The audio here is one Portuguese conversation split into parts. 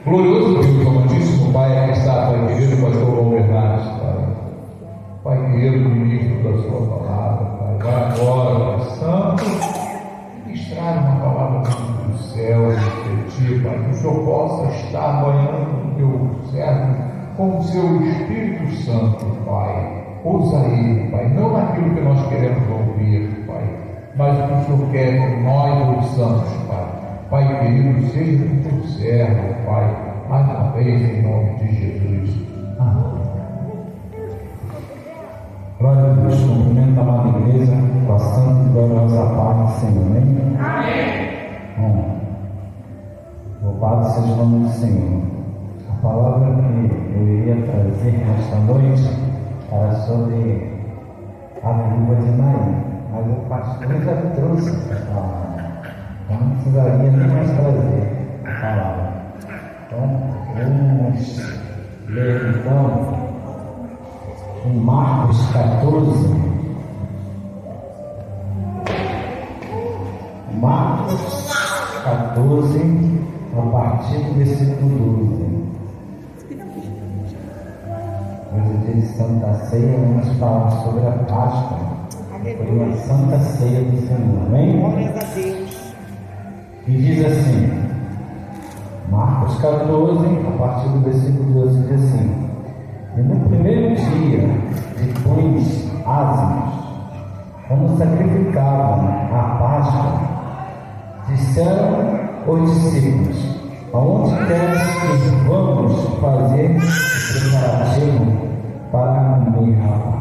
Glorioso Deus, amantíssimo Pai, que está, Pai querido, pastor João Bernardes, Pai querido, ministro da sua palavra, Pai, vai agora, Pai Santo, ministrar uma palavra do céu, de Ti, Pai, que o Senhor possa estar banhando o Teu servo com o Seu Espírito Santo, Pai. Usa Ele, Pai, não naquilo que nós queremos ouvir, Pai, mas o que o Senhor quer que nós ouçamos, Pai. Pai querido, seja o Teu servo, Pai, mais uma vez, em nome de Jesus. Amém. Glória a Deus, cumprimento a amada igreja com a santa e gloriosa paz do Senhor. Amém? Amém. Bom, louvado seja o nome do Senhor. A palavra que eu iria trazer nesta noite era sobre a viúva de Naim, mas o pastor já trouxe essa palavra, então não precisaria nem mais trazer a palavra. Então, vamos ler então em Marcos 14. Marcos 14, a partir do versículo 12. Hoje é dia de Santa Ceia, vamos falar sobre a Páscoa. Foi uma Santa Ceia do Senhor. Amém? Glórias a Deus. E diz assim, Marcos 14, a partir do versículo 12, diz assim: e no primeiro dia de pães ázimos, quando sacrificavam a Páscoa, disseram os discípulos: aonde queres que vamos fazer o preparativo para comer a Páscoa?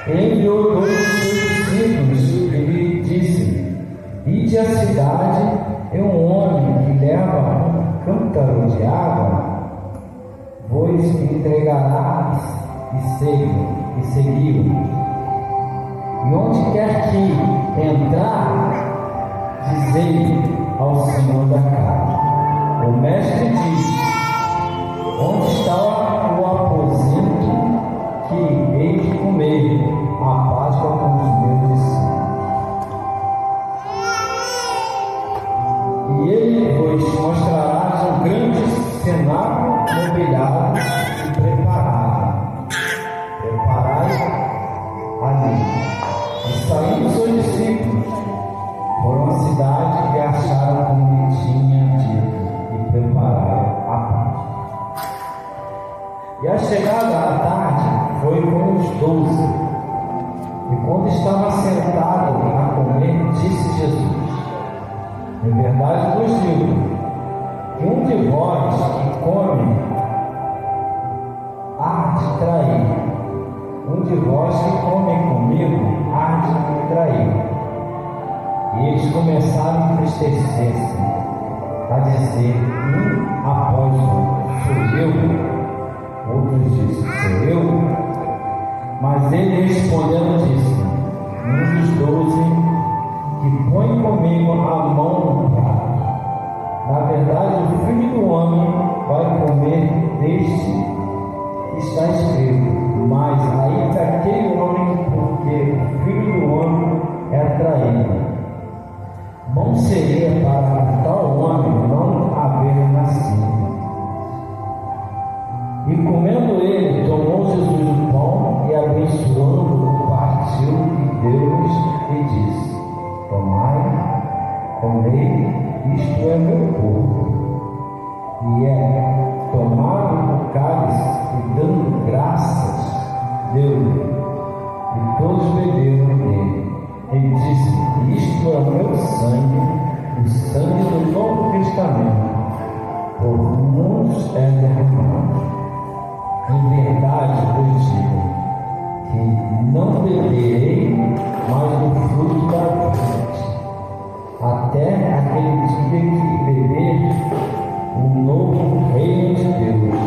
Ele enviou dois dos seus discípulos e lhe disse: ide à cidade, e um homem que leva um cântaro de água vos entregará e segui-o. E onde quer que entrar, dizei ao Senhor da casa: o mestre diz: onde está o aposento que hei de comer a Páscoa com os meus discípulos? E ele vos mostrará um grande cenáculo mobiliado e preparado. Preparai ali. E saindo seus discípulos, foram à cidade e acharam como lhe tinha dito, e prepararam a Páscoa. E a chegada da tarde foi com os 12. E quando estava sentado a comer, disse Jesus: em verdade vos digo, que um de vós que come há de trair. Um de vós que come comigo há de me trair. E eles começaram a entristecer-se, a dizer um após um: sou eu? Outros disseram: sou eu? Mas ele respondendo disse: um dos 12 que põe comigo a mão no prato. Na verdade, o Filho do Homem vai comer deste que está escrito, mas aí daquele homem, porque o Filho do Homem é traído. Bom seria para tal homem não haver nascido. E comendo ele, tomou Jesus o pão e abençoando-o, partiu e deu-lhes e disse: tomai, comei, isto é meu corpo. E tomado o cálice e dando graças, deu-lhe, e todos beberam dele. E disse: isto é meu sangue, o sangue do Novo Testamento, por muitos é derramado. Em verdade vos digo que não beberei mais do fruto da fonte, até aquele dia que beber o novo reino de Deus.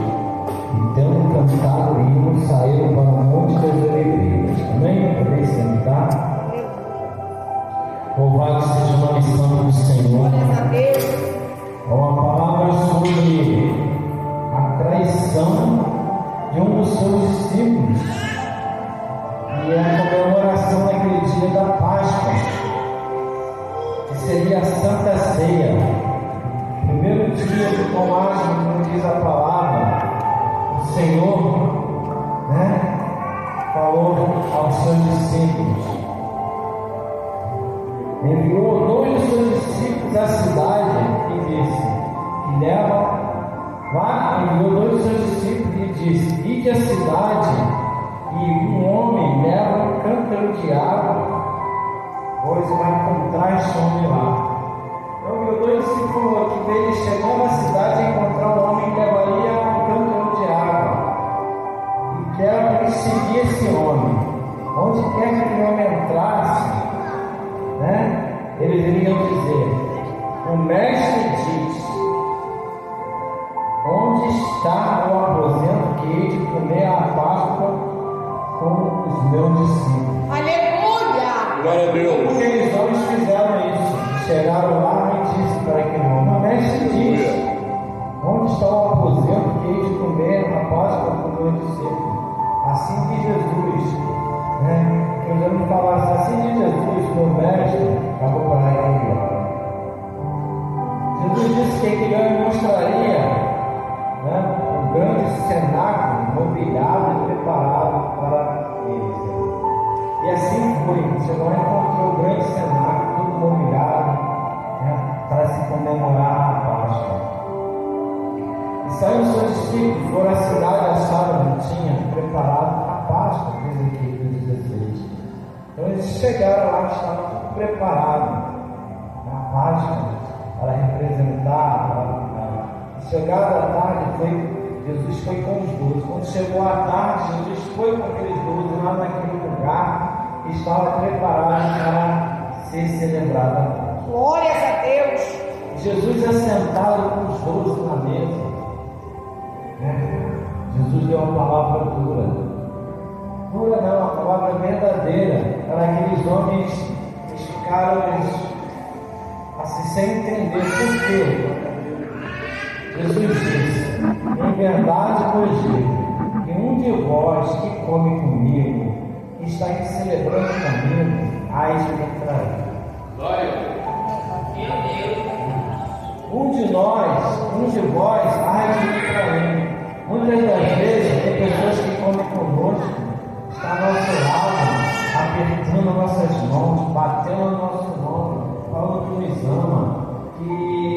E tendo cantado hino, saíram para o Monte das Oliveiras. Amém? Podeis sentar. Louvado seja o nome santo do Senhor. Uma palavra sobre a traição de um dos seus discípulos, e a comemoração naquele dia da Páscoa. a Santa Ceia. Primeiro dia do Tomás, como diz a palavra, o Senhor, falou aos seus discípulos, enviou 2 dos seus discípulos à cidade e disse, enviou 2 dos seus discípulos e disse, ide à cidade e um homem leva um cântaro de água, pois vai encontrar esse homem lá. Então, meu 2 discípulos que ele chegou na cidade e encontrar um homem que levaria um cântaro de água. E quero que seguir esse homem. Onde quer que aquele homem entrasse, eles iriam dizer, o mestre diz, onde está o aposento que hei de comer a Páscoa com os meus discípulos? Aleluia! Glória a Deus. Porque eles homens fizeram isso. Chegaram lá e disse para aquele homem, o mestre diz, onde está o aposento que hei de comer a Páscoa com os meus discípulos? Assim diz Jesus, que eu já me falasse, assim diz Jesus, meu mestre, acabou para ele. Jesus disse que aquele homem mostraria um grande cenáculo mobiliado e preparado para eles. E assim foi. Chegou e encontrou o grande cenáculo, tudo mobiliado, para se comemorar a Páscoa. E saiu os seus discípulos, foram à cidade, acharam que tinha preparado a Páscoa, diz aqui no 16. Então eles chegaram lá, estavam tudo preparado. A Páscoa, para representar. Chegada a tarde, Jesus foi com os 12. Quando chegou a tarde, Jesus foi com aqueles 12 lá naquele lugar que estava preparado para ser celebrado a Páscoa. Glórias a Deus! Jesus assentado com os 12 na mesa. Jesus deu uma palavra dura. Dura não, uma palavra verdadeira para aqueles homens. Eles ficaram assim sem entender por quê. Jesus disse, em verdade vos digo, que um de vós que come comigo, que está aqui celebrando comigo, há de me trair. Um de vós, há de me trair. Muitas das vezes tem pessoas que comem conosco, está ao nosso lado, apertando nossas mãos, batendo no nosso nome, falando que nos ama, que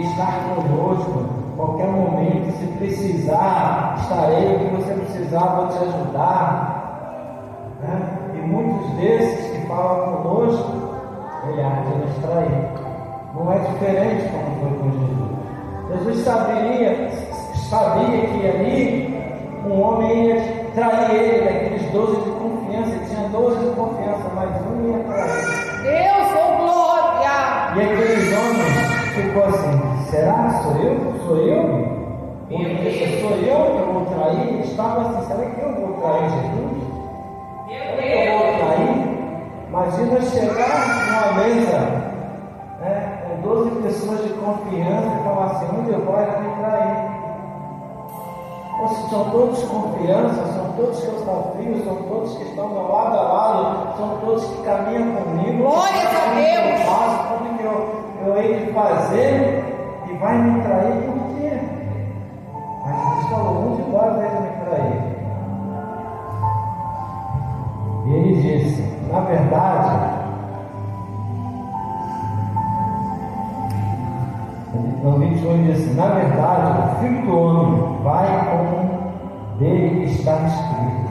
está conosco. Qualquer momento, se precisar, estarei, o que você precisar, vou te ajudar. E muitos desses que falam conosco, ele há de nos trair. Não é diferente como foi com Jesus. Jesus sabia que ali um homem ia trair ele, daqueles 12 de confiança. Ele tinha 12 de confiança, mas um ia trair. Deus, oh glória! E aqueles homens ficou assim, será? Sou eu? Sou eu? Porque sou eu que vou trair? Ele estava assim, será que eu vou trair Jesus? Será que eu vou trair? Imagina chegar numa mesa, com 12 pessoas de confiança e falar assim, onde eu vou me trair? Ou se são todos de confiança, são todos que eu confio, são todos que estão do lado a lado, são todos que caminham comigo. Glória a Deus! Tudo que eu hei de fazer e vai me trair por quê? Mas Jesus falou, um de vós vai me trair. E ele disse, na verdade, no 28 disse, na verdade, o Filho do Homem vai como dele está escrito.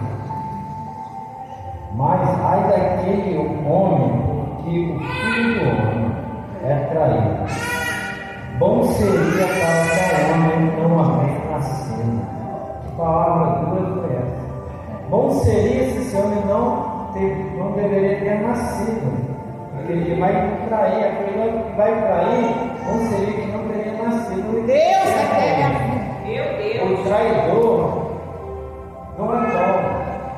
Mas ai daquele homem, porque o Filho do Homem é traído. Bom seria para tal homem não haver nascido. Que palavra dura foi essa? Bom seria se esse homem não deveria ter nascido. Porque ele vai trair, aquele que vai trair, bom seria que não teria nascido. Deus é meu Deus! O traidor não é bom.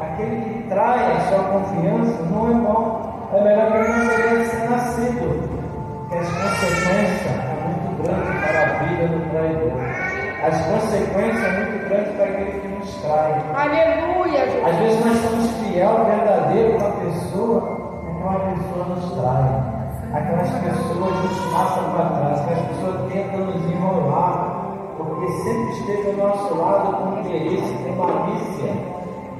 Aquele que trai a sua confiança não é bom. É melhor que ele não tivesse nascido. Porque as consequências são muito grandes para a vida do traidor. As consequências são muito grandes para aquele que nos trai. Aleluia! Jesus. Às vezes nós somos fiel, verdadeiro com a pessoa, então a pessoa nos trai. aquelas pessoas nos passam para trás, aquelas pessoas tentam nos enrolar, porque sempre esteve ao nosso lado com interesse, com malícia.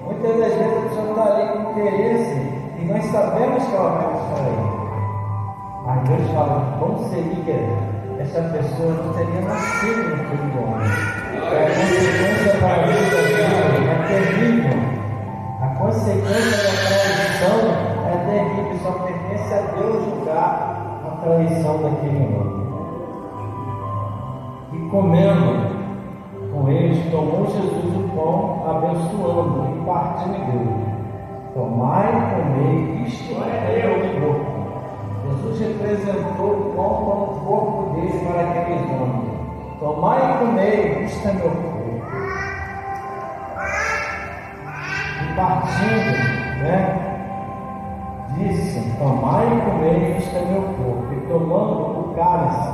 Muitas das vezes a pessoa está ali com interesse e nós sabemos que ela vai estar aí. Mas Deus fala, como seria essa pessoa não teria nascido no filho do homem? A consequência para a vida dele é terrível. A consequência da traição é terrível, só pertence a Deus julgar a traição daquele homem. E comendo com eles, tomou Jesus o pão, abençoando e partindo e deu. Tomai e comei, isto é o meu corpo. Jesus representou o pão como o corpo dele para aqueles homens. Tomai e comei, isto é meu corpo. E partindo, disse, tomai e comei, isto é meu corpo. E tomando o cálice,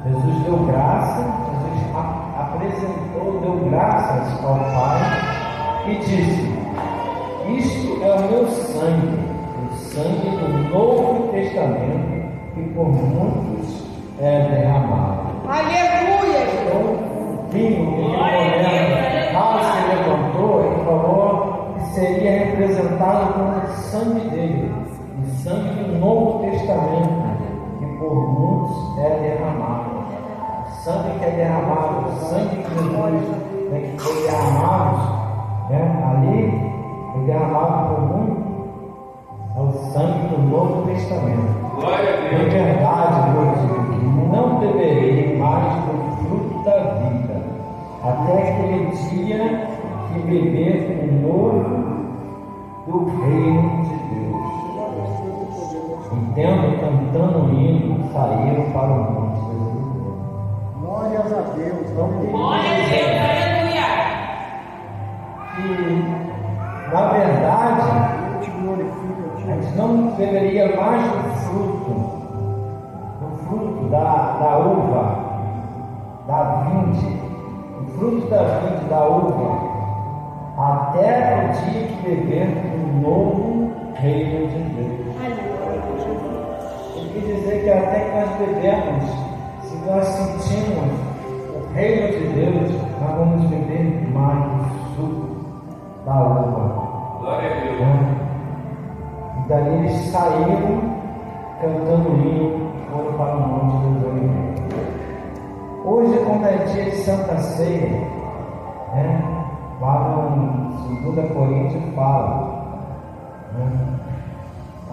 Jesus deu graça, Jesus apresentou, deu graças ao Pai e disse, isto é o meu sangue, o sangue do Novo Testamento, que por muitos é derramado. Aleluia! Então, o vinho que Paulo se levantou, ele falou que seria representado como o sangue dele, o sangue do Novo Testamento, que por muitos é derramado. O sangue que é derramado, o sangue que Jesus que foi derramado, ali, foi derramado por muitos, é o sangue do Novo Testamento. Glória a Deus. Em verdade, eu digo que não beberei mais do fruto da vida, até aquele dia que beber o novo do reino de Deus. Entendo, cantando um hino, saíram para o monte. Glórias a Deus. Glória a Deus, aleluia! E, na verdade, Eu te glorifico, eu te a gente não beberia mais do fruto da uva, da vinde, o fruto da vinde da uva, até o dia que beber o novo reino de Deus. Eu quis dizer que até que nós bebemos, se nós sentimos o reino de Deus, nós vamos beber mais do suco da uva. Glória a Deus. E daí eles saíram cantando hino, foram para o Monte dos Oliveiras. Hoje, quando é dia de Santa Ceia, lá no 2 Coríntios fala,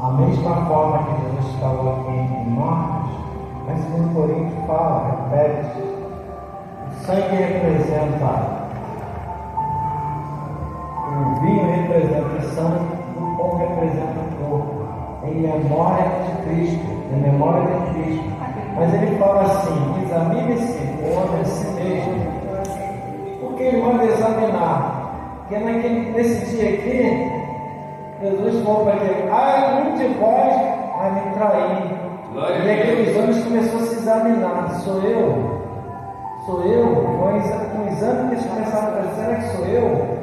a mesma forma que Jesus falou aqui em Marcos, mas 2 Coríntios fala, repete, o sangue representa, o vinho representa o sangue, o pão representa o corpo, em memória de Cristo, em memória de Cristo. Mas ele fala assim, examine-se o homem a si mesmo. Por que ele manda examinar? Porque nesse dia aqui, Jesus falou para ele, um de vós vai me trair. E aqueles homens começaram a se examinar, sou eu? Foi um exame que eles começaram a fazer, será que sou eu?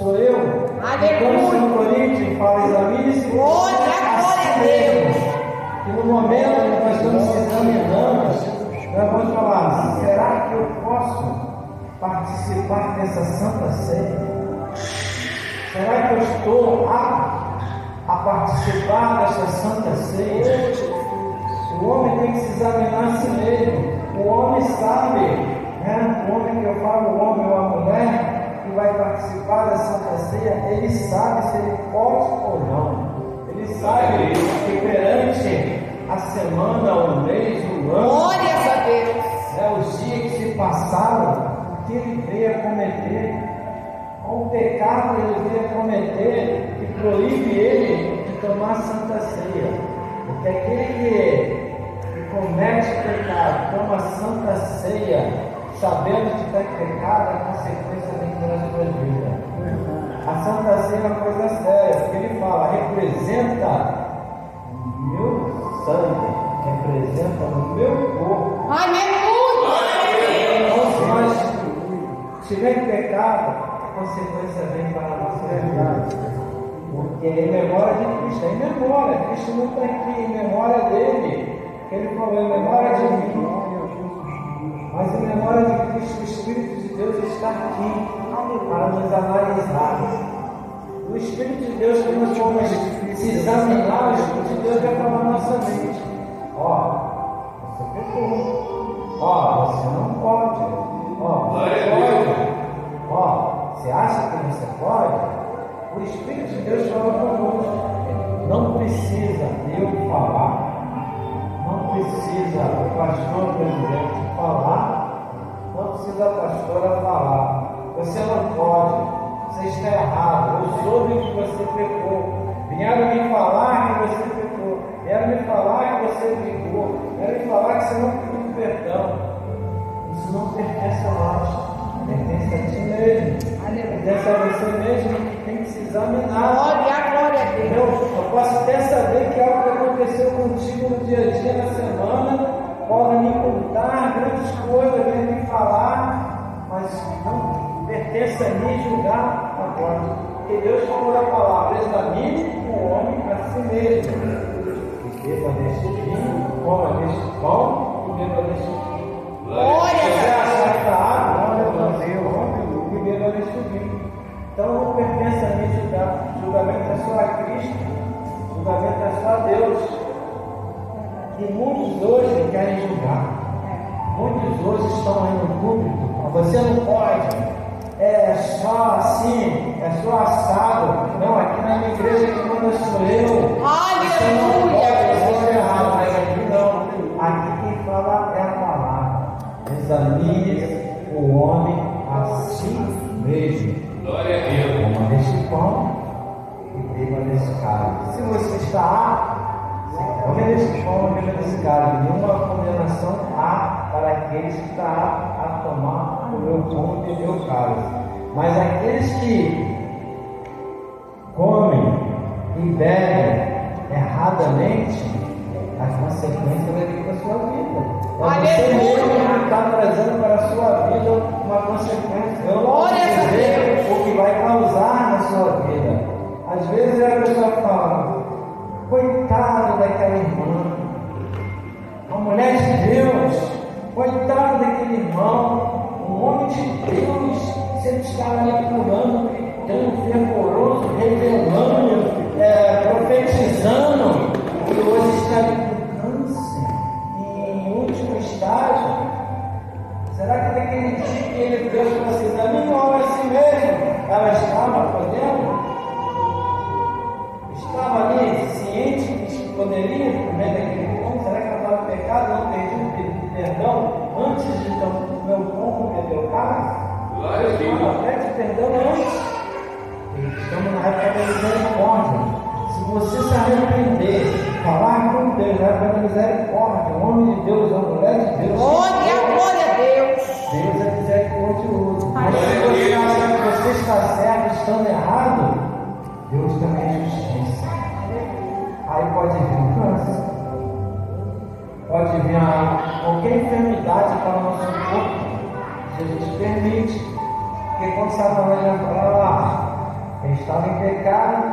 Então, São Coríntios fala, examine-se o homem a si mesmo. E no momento que nós estamos se examinando, nós vamos falar, será que eu posso participar dessa Santa Ceia? Será que eu estou apto a participar dessa Santa Ceia? O homem tem que se examinar a si mesmo. O homem sabe, o homem que eu falo, o homem ou a mulher que vai participar da Santa Ceia, ele sabe se ele pode ou não. Ele sabe que perante a semana, o mês, o ano, Glórias a Deus! Os dias que se passaram, o que ele veio a cometer, qual o pecado ele veio a cometer, que proíbe ele de tomar a Santa Ceia. Porque aquele que comete pecado, toma a Santa Ceia, sabendo que está em pecado, a consequência vem para a sua vida. A Santa Ceia é uma coisa séria, porque ele fala, representa o meu sangue, representa o meu corpo. Aleluia! Então, se nós tivermos pecado, a consequência vem para a nossa vida. Porque é em memória de Cristo, é em memória. Cristo não está aqui, em memória dele. Ele falou em memória de mim. Mas em memória de Cristo, o Espírito de Deus está aqui para nos analisar. O Espírito de Deus, quando nós vamos se examinar, o Espírito de Deus vai falar na nossa mente. Ó, você pecou. Ó, você não pode. Ó, você pode. Ó, você acha que você pode? O Espírito de Deus fala conosco. Não precisa eu falar. Não precisa o pastor presidente falar. Não precisa a pastora falar. Você não pode. Você está errado. Eu soube que você pecou. Vieram me falar que você pecou. Vieram me falar que você brigou. Vieram me falar que você não pediu perdão. Isso não pertence a nós. Pertence a ti mesmo. Pertence a você mesmo que tem que se examinar. Glória a Deus. Eu posso até saber que algo que aconteceu contigo no dia a dia, na semana, pode me contar grandes coisas, vem me falar, mas não pertence a mim julgar agora. Porque Deus falou na palavra: examine o homem a si mesmo. E beba deste vinho, coma deste pão e beba deste vinho. Glória a Você Deus. acha que a água, e beba deste vinho. Então não pertence a mim julgar. Julgamento é só a Cristo. Julgamento é só a Deus. E muitos hoje querem julgar. Muitos hoje estão aí no público. Você não pode. É só assim, é só assado. Não, aqui na minha igreja que manda sou eu. Você não pode, você é errado, mas aqui não. Aqui quem fala é a palavra. Examine o homem a si mesmo. Glória a Deus. Coma deste pão e beba desse cálice. Se você está come deste pão e beba desse cálice, nenhuma condenação há para aqueles que estão a tomar o meu pão e o meu cálice. Mas aqueles que comem e bebem erradamente, as consequências vai vir para a sua vida. É você mesmo que está trazendo para a sua vida uma consequência. Eu não posso dizer o que vai causar na sua vida. Às vezes a pessoa fala: coitado daquela irmã, uma mulher de Deus, coitado daquele irmão, um homem de Deus, sempre estava manipulando, gritando, fervoroso, revelando, profetizando, e hoje está com câncer, em último estágio. Será que naquele dia que ele Deus precisa da minha hora assim mesmo, ela estava podendo? Estava ali ciente que poderia comer daquele pão? Será que ela estava pecado? Não pediu perdão antes de comer o pão, comer o cálice? Glória a Deus. Pede perdão antes. Estamos na época da misericórdia. Se você se arrepender, falar com Deus, na época da misericórdia, o homem de Deus, a mulher de Deus, Glória a Deus. Deus é misericordioso. Mas se você acha que você está certo, estando errado, Deus também é justiça. Aí pode vir um câncer, pode vir qualquer enfermidade para o nosso corpo. Jesus permite. Porque quando Satanás já fala, ele estava em pecado,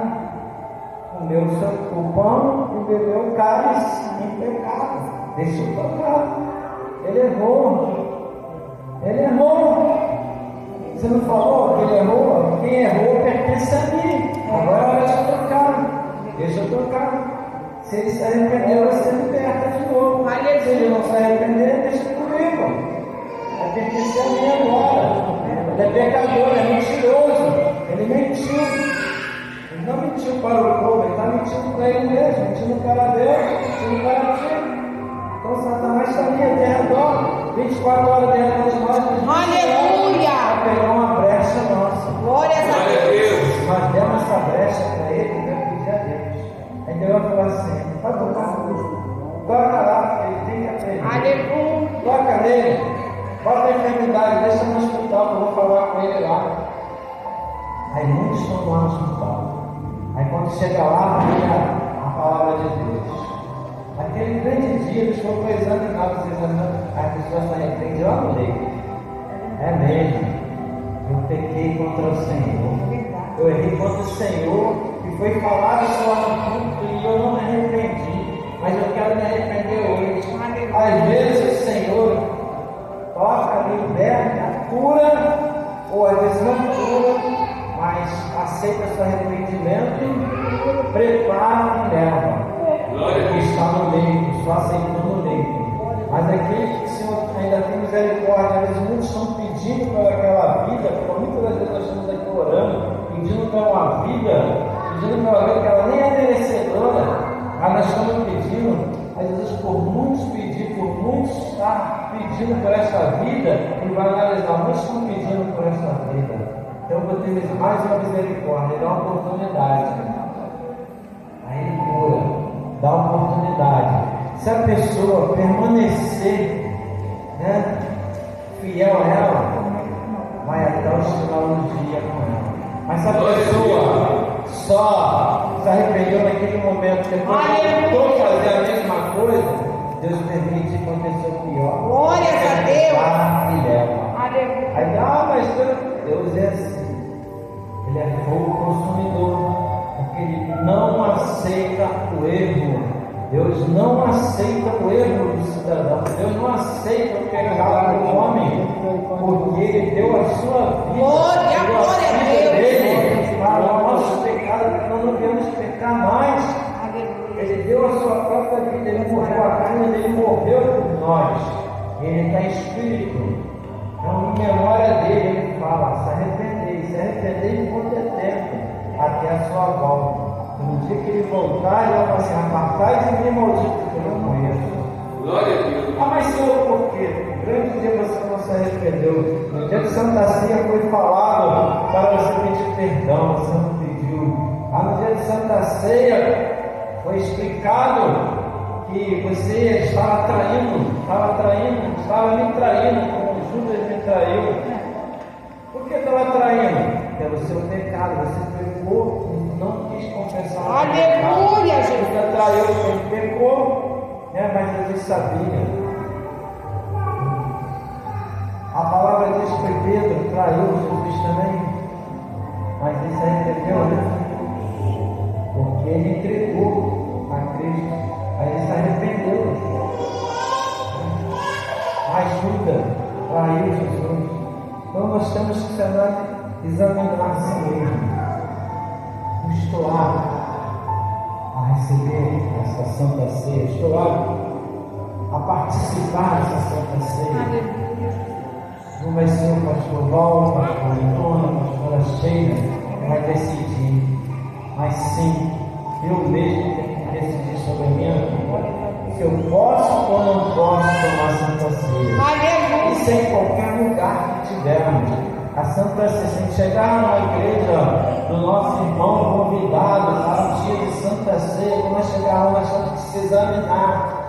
comeu o pão e bebeu o cálice em pecado. Deixou o pecado. Ele errou. Ele errou. Você não falou que ele errou? Quem errou pertence a mim. Agora deixa eu tocar. Deixa eu tocar. Se ele se arrependeu, você liberta de novo. Se ele não se arrepender, deixa comigo. É pertencer a mim agora. Ele é pecador, é mentiroso. Ele mentiu. Ele não mentiu para o povo, ele está mentindo para ele mesmo. Mentindo para Deus, mentindo para ti. Então Satanás está ali, a terra dorme. 24 horas dentro de nós. Aleluia. Vai pegar uma brecha nossa. Glória a Deus. Nós demos essa brecha para ele e vai pedir a Deus. Aí Deus vai falar assim: vai tocar comigo. Toca lá, porque ele tem que aprender. Aleluia. Toca nele. Bota a enfermidade, deixa no hospital, que eu vou falar com ele lá. Aí muitos estão lá no hospital. Aí quando chega lá, vem a palavra de Deus. Aquele grande dia, eles foram examinar, as pessoas se arrependem. Eu adorei. É mesmo. Eu pequei contra o Senhor. Eu errei contra o Senhor. que foi falado só no culto e eu não me arrependi, mas eu quero me arrepender hoje. Às vezes o Senhor toca, liberta, cura, ou às vezes não cura, mas aceita seu arrependimento, prepara e leva. Que está no leito, só aceitou no leito. Mas aqueles que o Senhor ainda tem misericórdia, às vezes muitos estão pedindo pelaquela vida, porque muitas das vezes nós estamos aqui orando, pedindo pela uma vida, pedindo pela vida que ela nem é merecedora, mas nós estamos pedindo, às vezes por muitos pedir, por muitos estar pedindo por esta vida, e vai analisar, muitos estão pedindo por esta vida. Então eu vou ter mais uma misericórdia, dá uma oportunidade. Aí ele cura, dá uma oportunidade. Se a pessoa permanecer, né, fiel a ela, vai até o final do dia com ela. Mas se a pessoa só se arrependeu naquele momento, depois voltou a fazer a mesma coisa, Deus permite que aconteça o pior. Glórias a Deus. E leva. Aleluia. Aí, mas Deus é assim. Ele é fogo consumidor, porque Ele não aceita o erro. Deus não aceita o erro do cidadão. Deus não aceita o pecado do homem, porque Ele deu a sua vida. Glória a Deus. Dele para o nosso pecado, para que nós não devemos pecar mais. Ele deu a sua própria vida, Ele morreu a carne, Ele morreu por nós. Ele está em espírito. Então, em memória dele, Ele fala: se arrependei por ter tempo, até a sua volta. No dia que Ele voltar, Ele vai falar assim: apartai de mim, maldito, que eu não conheço. Glória a Deus. Ah, mas Senhor, por quê? No grande dia você não se arrependeu. No dia de Santa Ceia foi falado para você pedir perdão, você não pediu. Ah, no dia de Santa Ceia foi explicado que você estava me traindo, como Judas me traiu. Por que estava traindo? Pelo seu pecado, você pecou e não quis confessar. Aleluia, Jesus. Você traiu quem pecou, né? Mas Jesus sabia. A palavra diz que Pedro traiu Jesus também, mas ele se arrependeu, né? Porque ele entregou a Cristo, aí ele se arrependeu. Mas Judas traiu Jesus. Então nós temos que examinar a si mesmo. Estou apto a receber essa Santa Ceia, estou apto a participar dessa Santa Ceia. Não vai ser o pastor Val, o pastor Antônio, a pastora Sheila que vai decidir, mas sim, eu mesmo tenho que decidir sobre a minha vida. Se eu posso ou não posso tomar a Santa Ceia. Isso é em qualquer lugar que tivermos. A Santa Ceia, se a gente chegar na igreja do nosso irmão convidado, lá no dia de Santa Ceia, quando nós chegarmos, nós temos que se examinar.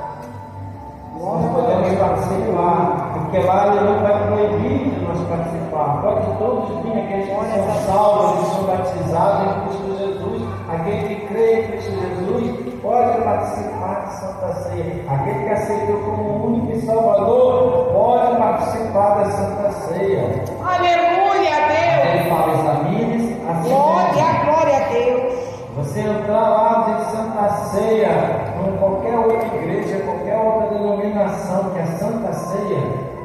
Nós podemos participar, porque lá ele não vai proibir de nós participar. Pode todos vir, aqueles que são salvos, que são batizados em Cristo Jesus, aquele que crê em Cristo Jesus, pode participar de Santa Ceia. Aquele que aceitou como único e Salvador, pode participar da Santa Ceia. Aleluia, Deus. Ele fala: examine-se a si mesmo. Glória a Deus. Você entrar lá de Santa Ceia, em qualquer outra igreja, qualquer outra denominação, que é Santa Ceia,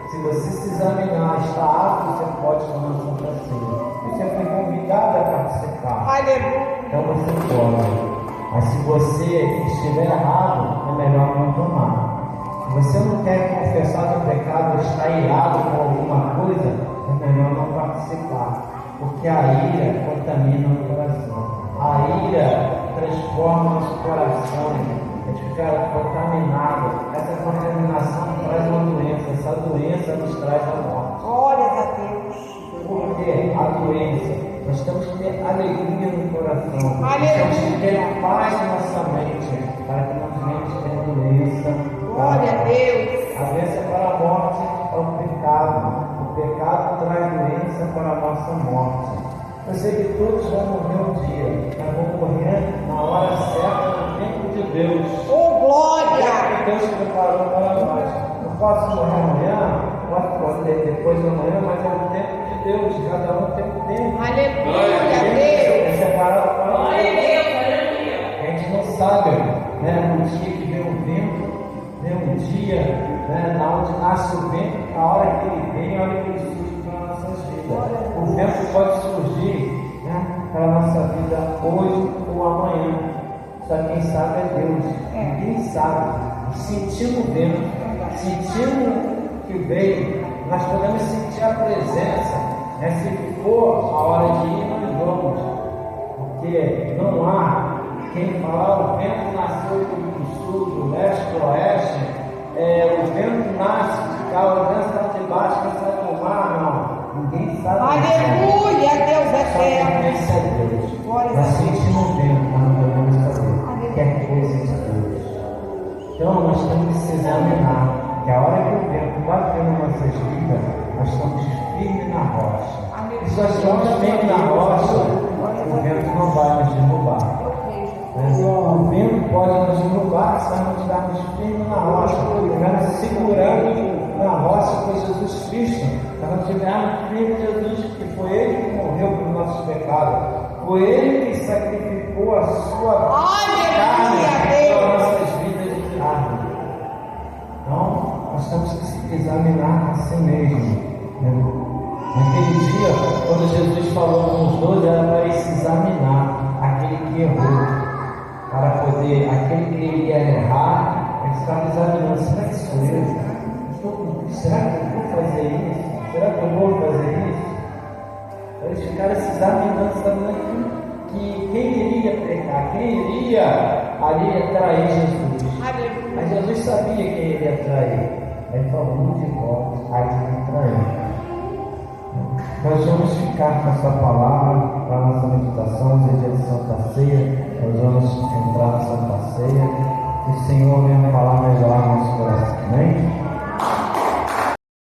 se você se examinar, está apto, você pode tomar Santa Ceia. Você foi convidado a participar. Aleluia. Então você pode. Mas se você estiver errado, é melhor não tomar. Se você não quer confessar o pecado, está irado com alguma coisa, é melhor não participar. Porque a ira contamina o coração. A ira transforma nosso coração. A gente fica contaminado. Essa contaminação traz uma doença. Essa doença nos traz a morte. Glória a Deus. Porque a doença, nós temos que ter alegria no coração. Aleluia. Nós temos que ter paz na nossa mente, para que não venhamos ter doença. Glória a Deus. A doença para a morte é o pecado. O pecado traz doença para a nossa morte. Eu sei que todos vão morrer um dia, mas vão morrer na hora certa, no tempo de Deus. Oh, glória. É que Deus preparou para nós. Não posso morrer amanhã, posso morrer depois de amanhã, mas é o tempo de Deus, cada um tem um tempo. Aleluia, Deus. É separado para nós. A gente não sabe, né, no dia que vem o vento, né, um dia, né, na onde nasce o vento, a hora que ele vem, a hora que ele surge para nossas vidas. O vento pode surgir, né, para a nossa vida hoje ou amanhã. Só quem sabe é Deus. Ninguém sabe. Sentindo o vento, sentindo que veio, nós podemos sentir a presença. Né? Se for a hora de ir, nós vamos. Porque não há quem falar, o vento nasceu do sul, do leste, do oeste. O vento nasce de cá, o vento está de baixo, não sai do mar, não. Ninguém sabe. Aleluia, Deus Só quem eterno. conhece é Deus. Glória a Nós Deus. sentimos o vento, mas não podemos saber que é coisa de Deus. Então nós temos que se examinar, que a hora que o vento bater nas nossas vidas, nós estamos firmes na rocha. E se nós estamos firmes na rocha, o vento não vai nos derrubar. O vento pode nos derrubar se nós não estivermos firmes na rocha, estivermos segurando na rocha por Jesus Cristo. Se nós não estivermos firmes em Jesus, que foi Ele que morreu pelos nossos pecados, foi Ele que sacrificou a sua carne pelas nossas vidas de carne. Então, nós temos que se examinar a si mesmo. Naquele dia, quando Jesus falou com os 12, era para ele se examinar, aquele que errou. Para poder, aquele que ia errar, ele estava examinando: será que sou eu? Será que eu vou fazer isso? Será que eu vou fazer isso? Eles ficaram se examinando que quem iria pecar, quem iria ali trair Jesus. Mas Jesus sabia quem iria trair. Ele falou: um de vós há de me trair. Nós vamos ficar com essa palavra para a nossa meditação. Hoje é dia de Santa Ceia. Nós vamos entrar na Santa Ceia. Que o Senhor venha falar